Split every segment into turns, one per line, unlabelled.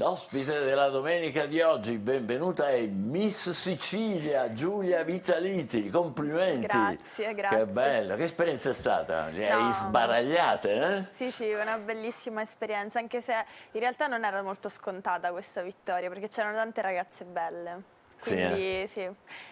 L'ospite della domenica di oggi, benvenuta, è Miss Sicilia, Giulia Vitaliti. Complimenti.
Grazie, grazie.
Che bello, che esperienza è stata? Le hai
No,
sbaragliate, eh?
Sì, sì, una bellissima esperienza, anche se in realtà non era molto scontata questa vittoria, perché c'erano tante ragazze belle. Quindi sì,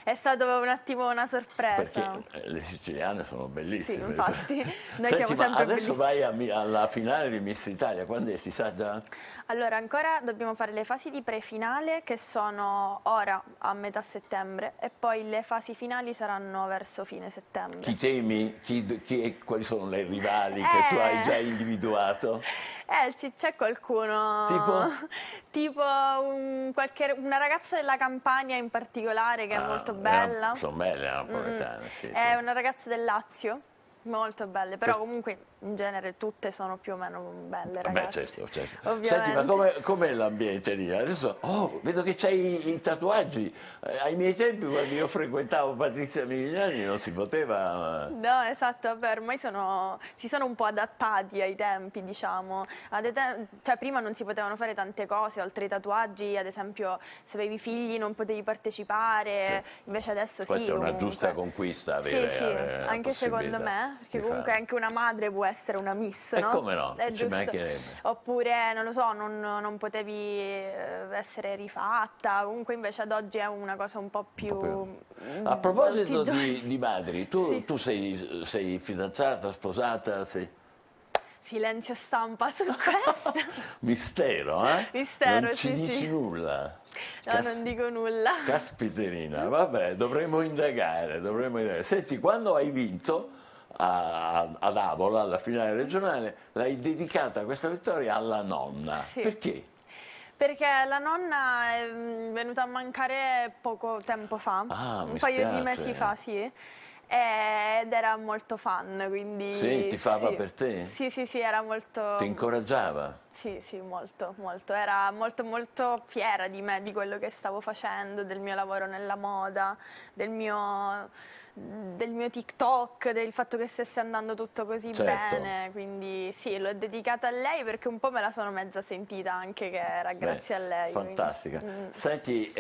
è stato un attimo una sorpresa.
Perché le siciliane sono bellissime.
Sì, infatti, noi
Senti,
siamo sempre
adesso
bellissimi.
vai alla finale di Miss Italia, quando è? Si sa già?
Allora, ancora dobbiamo fare le fasi di prefinale che sono ora a metà settembre e poi le fasi finali saranno verso fine settembre.
Chi temi? Quali sono le rivali che tu hai già individuato?
C'è qualcuno, tipo una ragazza della Campania in particolare che è molto bella.
Sono belle le napoletane, sì.
È una ragazza del Lazio, molto belle, però comunque in genere tutte sono più o meno belle ragazze.
Beh, certo.
Ovviamente.
Senti, ma com'è l'ambiente lì? Adesso, vedo che c'hai i tatuaggi. Ai miei tempi, quando io frequentavo Patrizia Migliani, non si poteva...
No, esatto, vabbè, ormai si sono un po' adattati ai tempi, diciamo. Cioè, prima non si potevano fare tante cose, oltre ai tatuaggi, ad esempio, se avevi figli non potevi partecipare, invece adesso
Poi
sì.
c'è una
comunque.
giusta conquista avere,
Sì, anche secondo me, perché comunque anche una madre può essere una miss, no?
come no?
È
Ci
giusto.
mancherebbe.
Oppure, non lo so, non potevi essere rifatta, comunque invece ad oggi è una cosa un po' più...
A proposito di madri, tu sei fidanzata, sposata?
Silenzio stampa su questo.
Mistero, eh?
Mistero,
non ci dici nulla.
No, non dico nulla.
Caspiterina, vabbè, dovremmo indagare. Senti, quando hai vinto ad Avola, alla finale regionale, l'hai dedicata questa vittoria alla nonna.
Sì.
Perché?
Perché la nonna è venuta a mancare poco tempo fa, un paio di mesi fa, sì, ed era molto fan, quindi...
Sì, tifava per te?
Sì, era molto...
Ti incoraggiava?
Sì, molto. Era molto fiera di me, di quello che stavo facendo, del mio lavoro nella moda, del mio TikTok, del fatto che stesse andando tutto così bene, quindi sì, l'ho dedicata a lei perché un po' me la sono mezza sentita anche che era grazie a lei.
Fantastica.
Quindi.
Senti,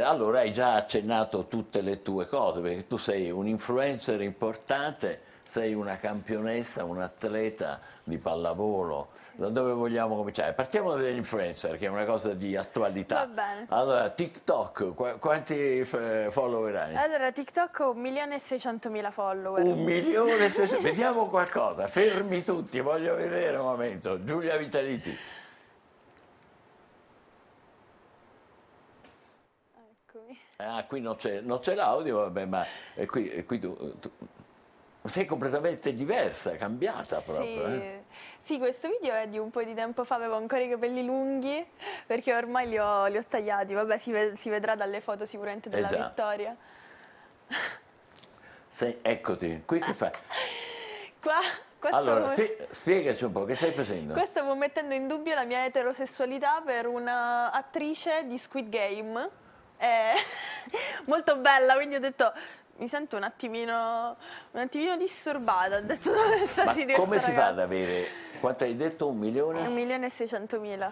allora hai già accennato tutte le tue cose, perché tu sei un influencer importante, sei una campionessa, un atleta di pallavolo. Da dove vogliamo cominciare? Partiamo dall'influencer, che è una cosa di attualità.
Va bene.
Allora, TikTok, quanti follower hai?
Allora, TikTok ho 1.600.000 follower.
1.600.000? Vediamo qualcosa, fermi tutti, voglio vedere un momento. Giulia Vitaliti.
Eccomi.
Qui non c'è l'audio, vabbè, ma qui tu sei completamente diversa, cambiata proprio.
Sì, questo video è di un po' di tempo fa, avevo ancora i capelli lunghi perché ormai li ho tagliati, vabbè si vedrà dalle foto sicuramente della vittoria.
Eccoti, qui che fai?
Allora,
spiegaci un po', che stai facendo?
Qua stavo mettendo in dubbio la mia eterosessualità per una attrice di Squid Game, molto bella, quindi ho detto... Mi sento un attimino disturbata, ho detto dove sta di
come si fa ad avere, quanto hai detto, 1 milione?
1.600.000.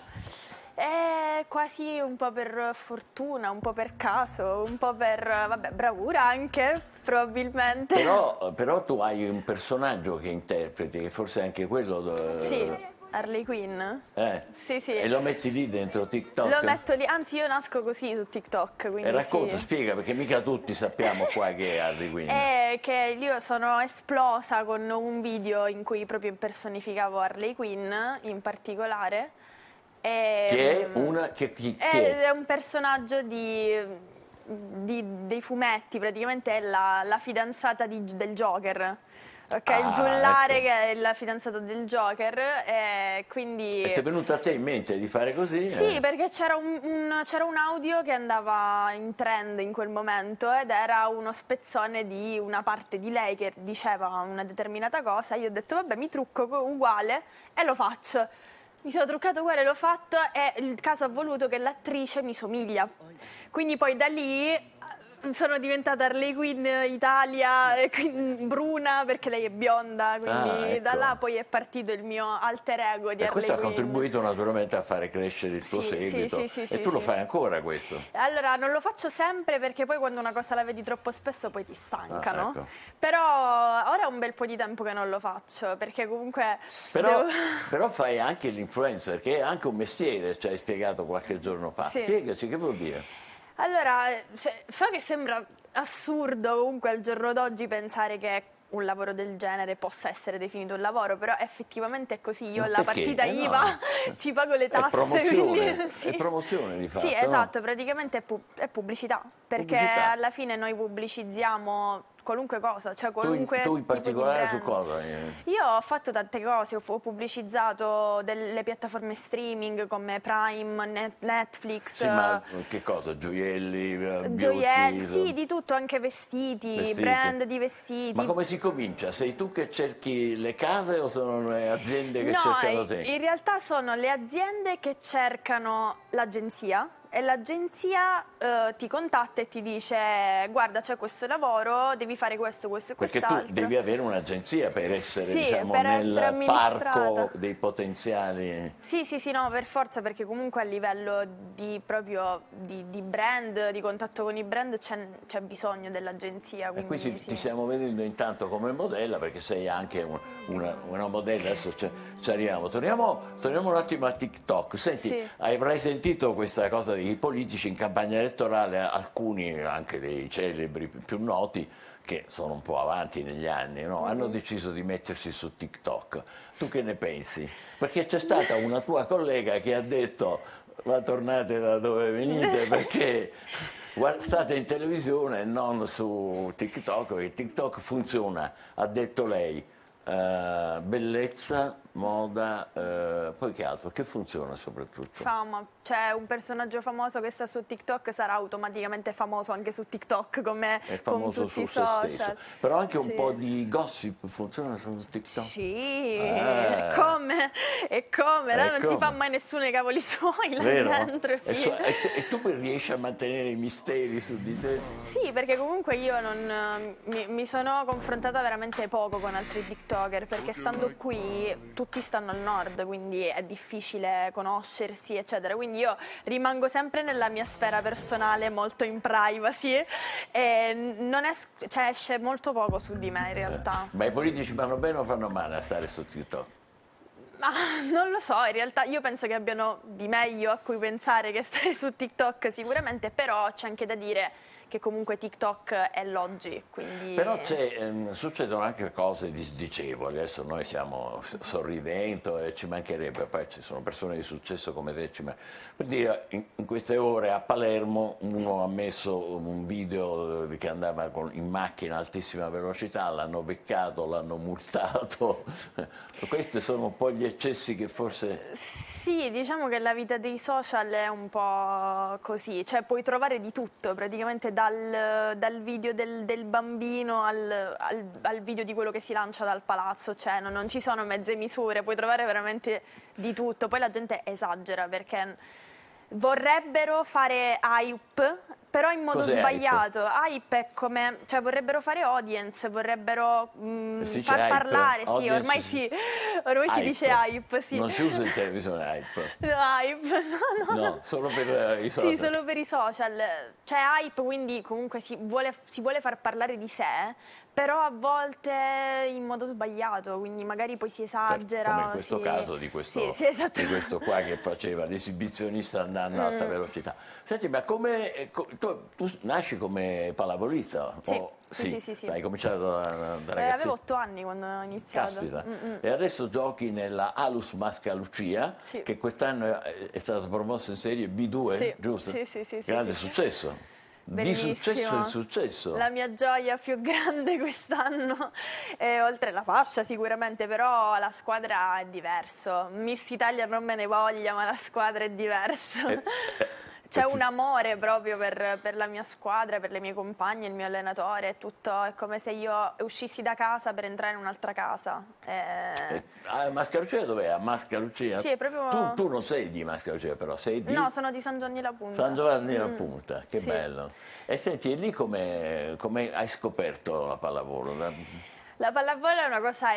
È quasi un po' per fortuna, un po' per caso, un po' per, vabbè, bravura anche, probabilmente.
Però tu hai un personaggio che interpreti, che forse è anche quello...
Sì. Harley Quinn?
Sì.
Sì.
E lo metti lì dentro TikTok?
Lo metto lì, anzi io nasco così su TikTok, quindi
racconta, spiega, perché mica tutti sappiamo qua che è Harley Quinn.
È che io sono esplosa con un video in cui proprio personificavo Harley Quinn, in particolare.
Che
è un personaggio dei fumetti, praticamente è la fidanzata del Joker. Ok, il giullare, ecco, che è la fidanzata del Joker, quindi...
E ti è venuto a te in mente di fare così?
Sì, perché c'era un audio che andava in trend in quel momento ed era uno spezzone di una parte di lei che diceva una determinata cosa. Io ho detto vabbè, mi trucco uguale e lo faccio. Mi sono truccato uguale, l'ho fatto e il caso ha voluto che l'attrice mi somiglia. Quindi poi da lì sono diventata Harley Quinn Italia, bruna perché lei è bionda, quindi
ecco.
da là poi è partito il mio alter ego di
E
Harley
questo ha
Quinn.
contribuito naturalmente a fare crescere il tuo seguito.
Sì,
E tu lo fai ancora questo?
Allora, non lo faccio sempre perché poi quando una cosa la vedi troppo spesso poi ti stanca, no?
Ecco.
Però ora è un bel po' di tempo che non lo faccio perché comunque
Però fai anche l'influencer, che è anche un mestiere, ci hai spiegato qualche giorno fa.
Sì.
Spiegaci, che vuol dire?
Allora, so che sembra assurdo comunque al giorno d'oggi pensare che un lavoro del genere possa essere definito un lavoro, però effettivamente è così. Io
Ma
ho la
perché?
partita
No.
IVA, ci pago le tasse.
È promozione,
Quindi, sì.
è promozione di fatto.
Sì,
no?
esatto, praticamente è pubblicità, perché
Pubblicità.
alla fine noi pubblicizziamo qualunque cosa, cioè qualunque
Tu in
tipo di
particolare su
brand.
cosa?
Io ho fatto tante cose, ho pubblicizzato delle piattaforme streaming come Prime, Netflix,
Sì, ma che cosa? Gioielli,
gioielli,
beauty?
sì, di tutto, anche vestiti,
Vestiti.
brand di vestiti.
Ma come si comincia? Sei tu che cerchi le case o sono le aziende che
No,
cercano te?
in realtà sono le aziende che cercano l'agenzia e l'agenzia ti contatta e ti dice guarda c'è questo lavoro, devi fare questo, questo e
Perché
quest'altro.
tu devi avere un'agenzia per essere,
Sì,
diciamo,
per
nel
essere amministrata.
parco dei potenziali.
Sì, no, per forza, perché comunque a livello proprio di brand, di contatto con i brand c'è bisogno dell'agenzia.
E qui
Sì.
ti stiamo vedendo intanto come modella, perché sei anche una modella, adesso ci arriviamo. Torniamo un attimo a TikTok. Senti,
Sì.
avrai sentito questa cosa dei politici in campagna elettorale, alcuni anche dei celebri più noti, che sono un po' avanti negli anni, no? Hanno deciso di mettersi su TikTok. Tu che ne pensi? Perché c'è stata una tua collega che ha detto ma tornate da dove venite perché state in televisione e non su TikTok, perché TikTok funziona, ha detto lei, bellezza, moda, poi che altro? Che funziona soprattutto?
Fama, cioè un personaggio famoso che sta su TikTok sarà automaticamente famoso anche su TikTok come
È
con
famoso
tutti
su
i
se
social.
stesso, però anche un
Sì.
po' di gossip funziona su TikTok.
Sì,
Ah.
e come, là non si
come?
fa mai nessuno i cavoli suoi là
Vero?
dentro, sì.
E tu riesci a mantenere i misteri su di te?
Sì, perché comunque io mi sono confrontata veramente poco con altri TikToker, perché stando qui tutti stanno al nord, quindi è difficile conoscersi, eccetera. Quindi io rimango sempre nella mia sfera personale, molto in privacy, e cioè, esce molto poco su di me in realtà.
Ma i politici fanno bene o fanno male a stare su TikTok?
Ma non lo so, in realtà io penso che abbiano di meglio a cui pensare che stare su TikTok sicuramente, però c'è anche da dire che comunque TikTok è l'oggi, quindi...
Però succedono anche cose disdicevoli, adesso noi siamo sorridendo e ci mancherebbe, poi ci sono persone di successo come te, per dire, in queste ore a Palermo uno ha messo un video che andava in macchina a altissima velocità, l'hanno beccato, l'hanno multato, questi sono un po' gli eccessi che forse...
Sì, diciamo che la vita dei social è un po' così, cioè puoi trovare di tutto, praticamente dal video del bambino al video di quello che si lancia dal palazzo, cioè non ci sono mezze misure, puoi trovare veramente di tutto. Poi la gente esagera perché vorrebbero fare hype, però in modo
Cos'è
sbagliato. Hype è come, cioè vorrebbero fare audience, vorrebbero
Si dice
far
hype?
parlare, sì,
Audience
ormai
si-
ormai si dice hype, sì.
Non si usa in televisione hype.
No, hype, no.
No, solo per i social.
Sì, solo per i social. C'è hype, quindi comunque si vuole far parlare di sé, però a volte in modo sbagliato, quindi magari poi si esagera.
Come in questo caso di questo,
sì, esatto.
di questo qua che faceva l'esibizionista andando a alta velocità. Senti, ma come tu nasci come pallavolista?
Sì, sì.
Hai cominciato da ragazzino?
Avevo 8 anni quando ho iniziato.
Caspita. E adesso giochi nella Alus Mascalucia,
Sì.
che quest'anno è stata promossa in Serie B2,
Sì,
giusto?
sì,
Grande
sì.
successo.
Bellissimo.
Di successo in successo.
La mia gioia più grande quest'anno, oltre la fascia sicuramente, però la squadra è diverso. Miss Italia non me ne voglia, ma la squadra è diversa. C'è un amore proprio per la mia squadra, per le mie compagne, il mio allenatore, è tutto, è come se io uscissi da casa per entrare in un'altra casa.
A Mascalucia dov'è? A Mascalucia?
Sì, è proprio...
Tu non sei di Mascalucia però, sei di...
No, sono di San Giovanni la Punta.
San Giovanni la Punta, che
sì.
bello. E senti, e lì come hai scoperto la pallavolo?
La pallavolo è una cosa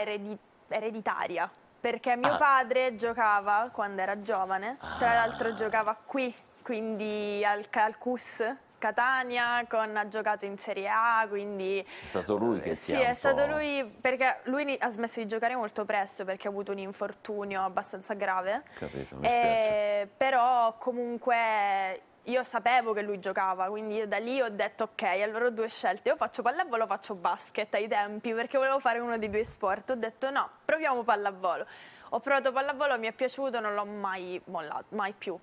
ereditaria, perché mio padre giocava quando era giovane, tra l'altro giocava qui, quindi al CUS Catania, ha giocato in Serie A, quindi...
È stato lui che ti
Sì,
ha
è
un
stato
po'...
lui, perché lui ha smesso di giocare molto presto perché ha avuto un infortunio abbastanza grave.
Capito, mi spiace.
Però comunque io sapevo che lui giocava, quindi io da lì ho detto ok, allora ho due scelte, o faccio pallavolo o faccio basket ai tempi, perché volevo fare uno dei due sport. Ho detto no, proviamo pallavolo. Ho provato pallavolo, mi è piaciuto, non l'ho mai mollato, mai più,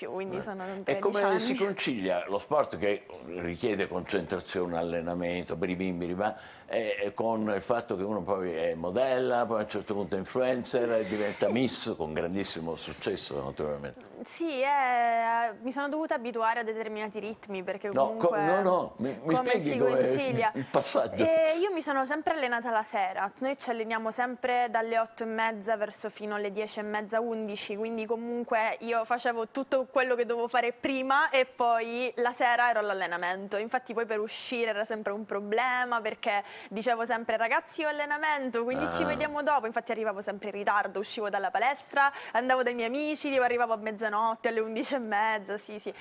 quindi sono 13
E come
anni.
si concilia lo sport che richiede concentrazione, allenamento, con il fatto che uno poi è modella, poi a un certo punto è influencer e diventa Miss con grandissimo successo naturalmente.
Sì, mi sono dovuta abituare a determinati ritmi perché
No,
comunque
mi
come
spieghi
si
com'è
concilia?
il passaggio?
Io mi sono sempre allenata la sera, noi ci alleniamo sempre dalle 8:30 verso fino alle 10:30, 11, quindi comunque io facevo tutto quello che dovevo fare prima e poi la sera ero all'allenamento. Infatti poi per uscire era sempre un problema perché dicevo sempre ragazzi io ho allenamento, quindi ci vediamo dopo. Infatti arrivavo sempre in ritardo, uscivo dalla palestra, andavo dai miei amici, arrivavo a mezzanotte, alle 11:30, sì.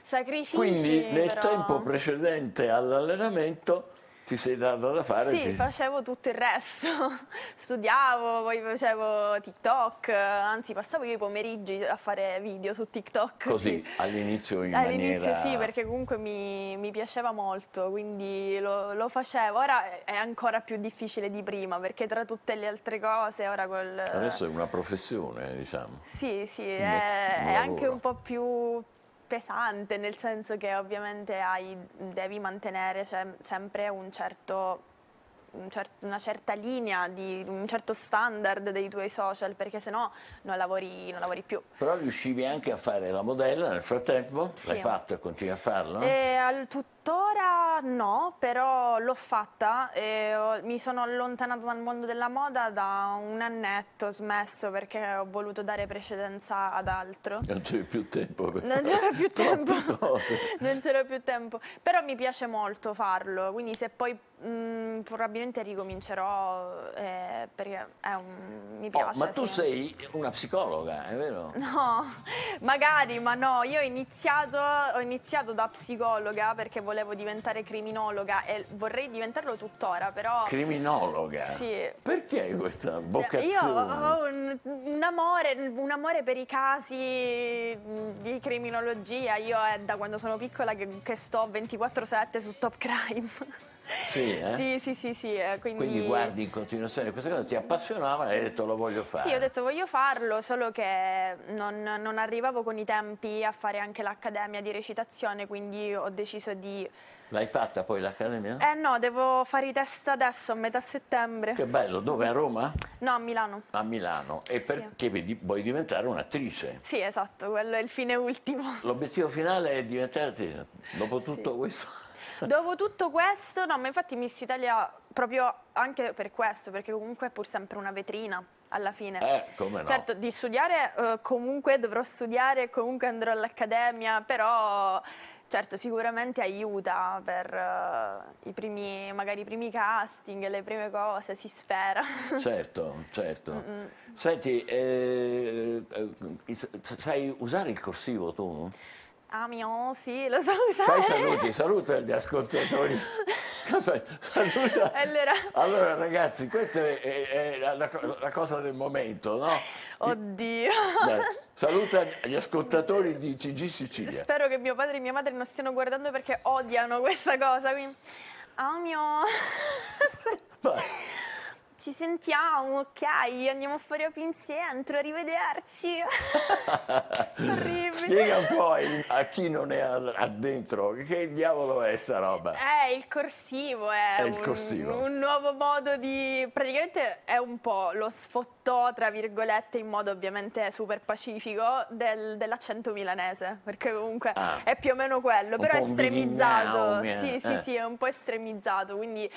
Sacrifici,
Quindi nel
però...
tempo precedente all'allenamento ti sei dato da fare?
Sì, facevo tutto il resto, studiavo, poi facevo TikTok, anzi passavo io i pomeriggi a fare video su TikTok.
Così,
sì.
all'inizio in
All'inizio
maniera...
sì, perché comunque mi piaceva molto, quindi lo facevo. Ora è ancora più difficile di prima, perché tra tutte le altre cose, ora
Adesso è una professione, diciamo.
Sì,
Un
è anche
lavoro.
un po' più pesante, nel senso che ovviamente devi mantenere sempre una certa linea, un certo standard dei tuoi social, perché sennò non lavori più.
Però riuscivi anche a fare la modella nel frattempo?
Sì.
L'hai fatto e continui a farlo?
Tuttora no, però l'ho fatta e mi sono allontanata dal mondo della moda da un annetto, ho smesso perché ho voluto dare precedenza ad altro.
Non c'è più tempo per
Non c'era più tempo,
troppe cose.
non c'era più tempo, però mi piace molto farlo, quindi se poi probabilmente ricomincerò perché mi piace.
Ma tu
sì.
sei una psicologa, è vero?
No, magari, ma no, io ho iniziato da psicologa perché volevo diventare criminologa e vorrei diventarlo tuttora, però...
Criminologa?
Sì.
Perché questa vocazione?
Io ho un amore per i casi di criminologia, io è da quando sono piccola che sto 24/7 su Top Crime.
Sì, eh?
Sì,
Quindi guardi in continuazione queste cose, ti appassionavano e hai detto lo voglio fare.
Sì, ho detto voglio farlo, solo che non arrivavo con i tempi a fare anche l'accademia di recitazione, quindi ho deciso di...
L'hai fatta poi l'accademia?
No, devo fare i test adesso, a metà settembre.
Che bello, dove? A Roma?
No, a Milano.
A Milano. E perché vuoi diventare un'attrice?
Sì, esatto, quello è il fine ultimo.
L'obiettivo finale è diventare attrice. Dopo tutto questo...
Dopo tutto questo, no, ma infatti Miss Italia proprio anche per questo, perché comunque è pur sempre una vetrina alla fine.
Come no?
Certo, di studiare comunque dovrò studiare, comunque andrò all'accademia, però certo sicuramente aiuta per magari i primi casting, le prime cose, si spera.
Certo. Senti, sai usare il corsivo tu?
Sì, lo so usare.
Fai saluta gli ascoltatori. Saluta. Allora ragazzi, questa è la cosa del momento, no?
Oddio.
Dai, saluta gli ascoltatori di CG Sicilia.
Spero che mio padre e mia madre non stiano guardando perché odiano questa cosa. Quindi...
Vai.
ci sentiamo, ok, andiamo fuori in centro, arrivederci. Orribile.
Spiega un po' a chi non è addentro, che diavolo è sta roba?
Il corsivo è
il corsivo.
un nuovo modo di... Praticamente è un po' lo sfottò, tra virgolette, in modo ovviamente super pacifico, dell'accento milanese, perché comunque è più o meno quello, però è estremizzato. Sì, è un po' estremizzato, quindi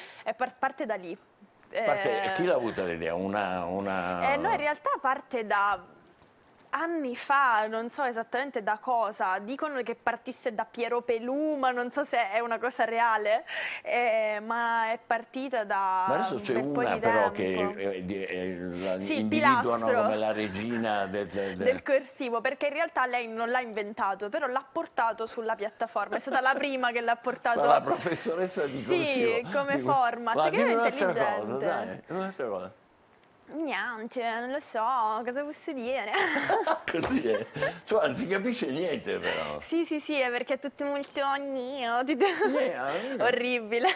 parte da lì.
Chi l'ha avuta l'idea?
No, in realtà parte da anni fa, non so esattamente da cosa, dicono che partisse da Piero Pelù, ma non so se è una cosa reale, ma è partita da
Ma adesso c'è una però che individuano come la regina
del corsivo, perché in realtà lei non l'ha inventato, però l'ha portato sulla piattaforma, è stata la prima che l'ha portato.
La professoressa di corsivo.
Sì, come format, che è intelligente.
Cosa, dai, un'altra cosa.
Niente, non lo so, cosa posso dire?
Così è. Cioè, non si capisce niente però.
Sì, è perché è tutto molto orribile.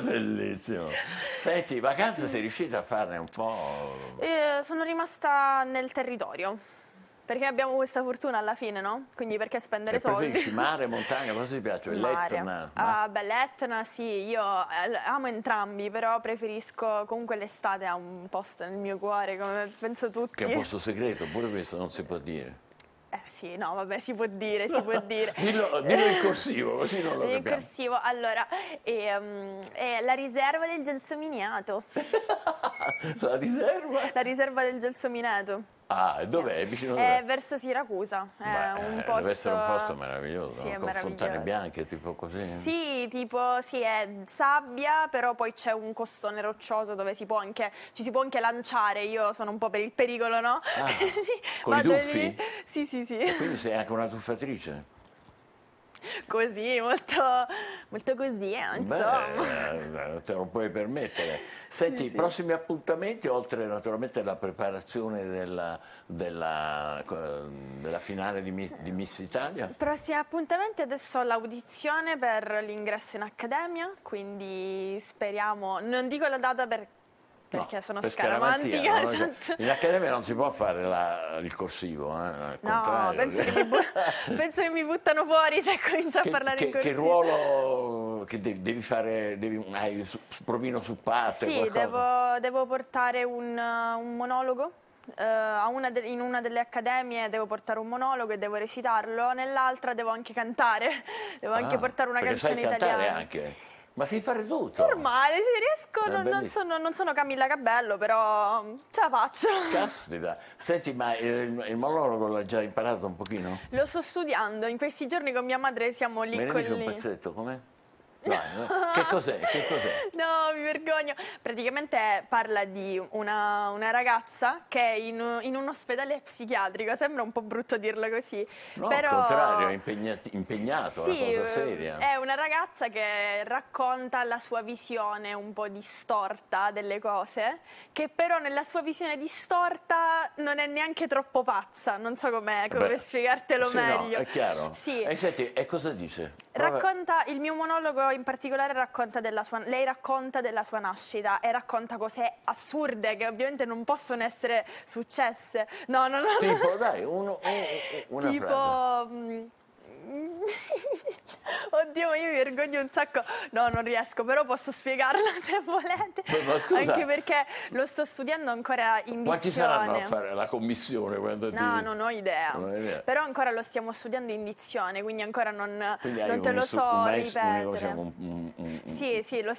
Bellissimo. Senti, vacanze sei riuscita a farne un po'?
Sono rimasta nel territorio. Perché abbiamo questa fortuna alla fine, no? Quindi perché spendere soldi?
Preferisci mare, montagna, cosa ti piace? L'Etna?
L'Etna sì, io amo entrambi, però preferisco comunque l'estate, ha un posto nel mio cuore, come penso tutti.
Che è un posto segreto, pure questo non si può dire.
Sì, no, vabbè, si può dire, si può dire.
Dillo in corsivo, così non lo capiamo.
In corsivo, allora, è la riserva del Gelsominiato.
La riserva?
La riserva del Gelsominiato.
Ah, dov'è? Vicino
dov'è? È verso Siracusa, un posto...
Deve essere un posto meraviglioso,
sì,
no? Con fontane bianche, tipo così?
Sì, è sabbia, però poi c'è un costone roccioso dove ci si può anche lanciare, io sono un po' per il pericolo, no?
Con i tuffi?
Sì.
E quindi sei anche una tuffatrice?
Così, molto così, insomma.
Te lo puoi permettere. Senti, prossimi appuntamenti, oltre naturalmente alla preparazione della finale di Miss Italia?
Prossimi appuntamenti, adesso ho l'audizione per l'ingresso in accademia, quindi speriamo, non dico la data perché sono scaramantica.
In accademia non si può fare il corsivo, al
no,
contrario.
penso che mi buttano fuori se comincio a parlare in corsivo.
Che ruolo che devi fare? Hai provino su parte?
Sì, devo portare un monologo. In una delle accademie devo portare un monologo e devo recitarlo, nell'altra devo anche cantare, devo anche portare una canzone italiana.
Cantare anche? Ma sai fare tutto?
Normale, se riesco, non sono Camilla Cabello, però ce la faccio.
Caspita. Senti, ma il monologo l'hai già imparato un pochino?
Lo sto studiando, in questi giorni con mia madre siamo lì con
un pezzetto, com'è? Dai, no? Che cos'è?
No, mi vergogno. Praticamente parla di una ragazza che è in un ospedale psichiatrico, sembra un po' brutto dirlo così.
No,
però...
al contrario, è impegnato,
sì,
una cosa seria.
È una ragazza che racconta la sua visione un po' distorta delle cose, che però nella sua visione distorta non è neanche troppo pazza, non so come spiegartelo meglio.
No, è chiaro.
Sì.
Senti, e cosa dice?
Racconta, il mio monologo in particolare lei racconta della sua nascita e racconta cose assurde che ovviamente non possono essere successe. No.
Tipo, dai, una frase.
Oddio, io mi vergogno un sacco. No, non riesco, però posso spiegarlo se volete.
Ma scusa,
anche perché lo sto studiando ancora in dizione.
Quanti saranno a fare la commissione?
No, non ho idea. Però ancora lo stiamo studiando in dizione, quindi ancora non te lo so ripetere. Sì, lo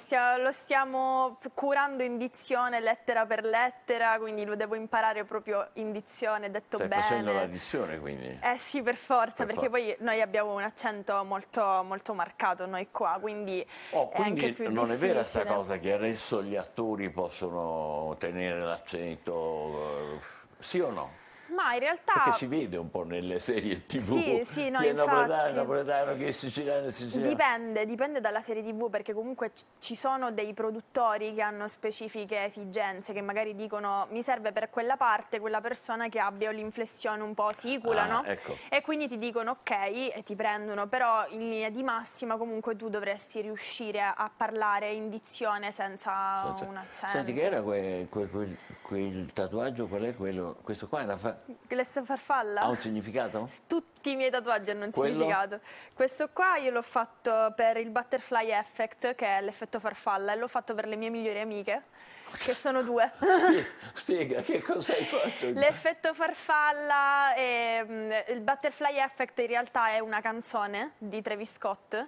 stiamo curando in dizione, lettera per lettera, quindi lo devo imparare proprio in dizione, detto bene.
Stai facendo la dizione, quindi?
Sì, per forza, perché poi noi abbiamo un accento molto, molto marcato noi qua, quindi è anche più
non
difficile.
È vera sta cosa che adesso gli attori possono tenere l'accento, sì o no?
Ma in realtà...
Perché si vede un po' nelle serie TV.
Sì, no,
chi è
infatti.
napoletano, chi è siciliano,
Dipende dalla serie TV, perché comunque ci sono dei produttori che hanno specifiche esigenze, che magari dicono mi serve per quella parte quella persona che abbia l'inflessione un po' sicula, no?
Ecco.
E quindi ti dicono ok e ti prendono, però in linea di massima comunque tu dovresti riuscire a parlare in dizione senza un accento.
Senti, che era quel tatuaggio, qual è quello? Questo qua era
L'S farfalla?
ha un significato?
Tutti i miei tatuaggi hanno un
Quello?
significato. Questo qua io l'ho fatto per il butterfly effect, che è l'effetto farfalla, e l'ho fatto per le mie migliori amiche, che sono 2.
Spiega, che cosa hai fatto?
L'effetto farfalla e il butterfly effect in realtà è una canzone di Travis Scott,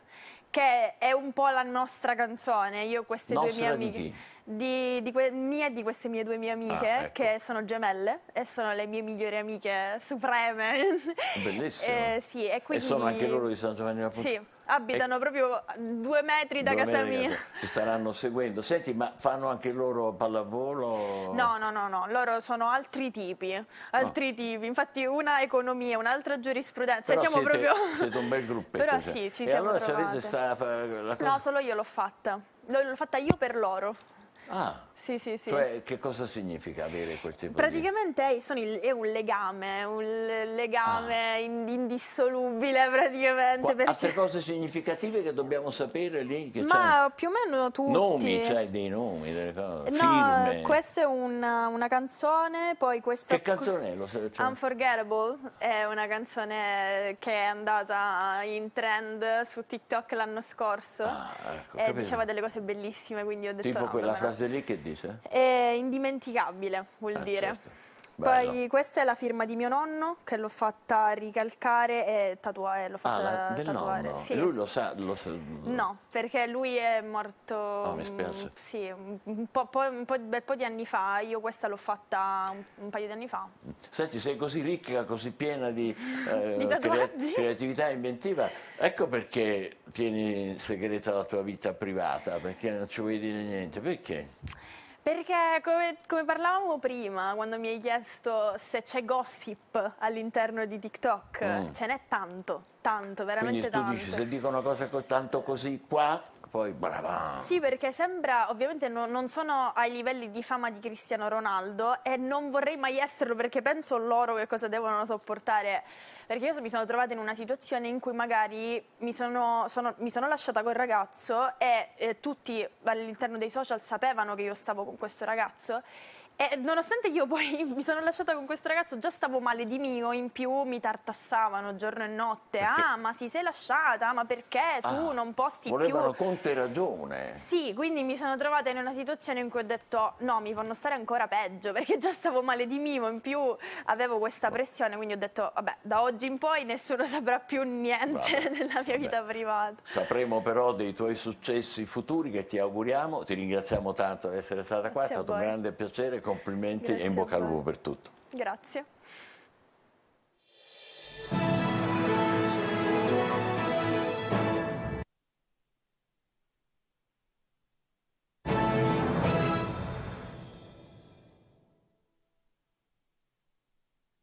che è un po' la nostra canzone. Io queste due mie amiche...
Di chi?
Mia e di queste mie 2 mie amiche,
ecco.
che sono gemelle e sono le mie migliori amiche supreme.
Bellissimo.
Sì, e quindi...
E sono anche loro di San Giovanni appunto?
Sì, abitano proprio a 2 metri da casa mia.
Ci staranno seguendo. Senti, ma fanno anche loro pallavolo?
No, loro sono altri tipi. Infatti una economia, un'altra giurisprudenza.
Però
siamo
siete un bel gruppetto.
Però sì, ci
e
siamo
allora
trovate.
la cosa...
No, solo io l'ho fatta. L'ho fatta io per loro.
Ah,
sì.
Cioè, che cosa significa avere quel tipo
praticamente è un legame indissolubile praticamente. Perché...
Altre cose significative che dobbiamo sapere lì? Che
Ma più o meno tutti.
Nomi, cioè dei nomi, delle cose,
no,
film.
Questa è una canzone, poi questa...
Che canzone è?
Unforgettable è una canzone che è andata in trend su TikTok l'anno scorso e diceva delle cose bellissime, quindi ho detto
tipo
no,
quella frase lì che dice?
È indimenticabile, vuol dire.
Certo.
Poi questa è la firma di mio nonno, che l'ho fatta ricalcare e tatuare. L'ho fatta
del
tatuare.
nonno?
Sì.
E lui lo sa?
No, perché lui è morto
mi spiace.
sì, un bel po' di anni fa. Io questa l'ho fatta un paio di anni fa.
Senti, sei così ricca, così piena di
tatuaggi?
creatività inventiva. Ecco perché tieni segreta la tua vita privata, perché non ci vuoi dire niente. Perché?
Perché come parlavamo prima, quando mi hai chiesto se c'è gossip all'interno di TikTok, ce n'è tanto, veramente tanto.
Quindi tu dici, se dico una cosa tanto così qua, poi brava.
Sì, perché sembra, ovviamente non sono ai livelli di fama di Cristiano Ronaldo e non vorrei mai esserlo, perché penso loro che cosa devono sopportare. Perché io mi sono trovata in una situazione in cui magari mi sono lasciata col ragazzo e tutti all'interno dei social sapevano che io stavo con questo ragazzo. E nonostante io poi mi sono lasciata con questo ragazzo, già stavo male di mio, in più mi tartassavano giorno e notte.
Perché?
Ma ti sei lasciata? Ma perché tu non posti
volevano
più?
con te ragione.
Sì, quindi mi sono trovata in una situazione in cui ho detto no, mi fanno stare ancora peggio, perché già stavo male di mio, in più avevo questa pressione, quindi ho detto vabbè, da oggi in poi nessuno saprà più niente nella mia vita privata.
Sapremo però dei tuoi successi futuri, che ti auguriamo. Ti ringraziamo tanto di essere stata qua, è stato un grande piacere, complimenti e in bocca al lupo per tutto.
Grazie.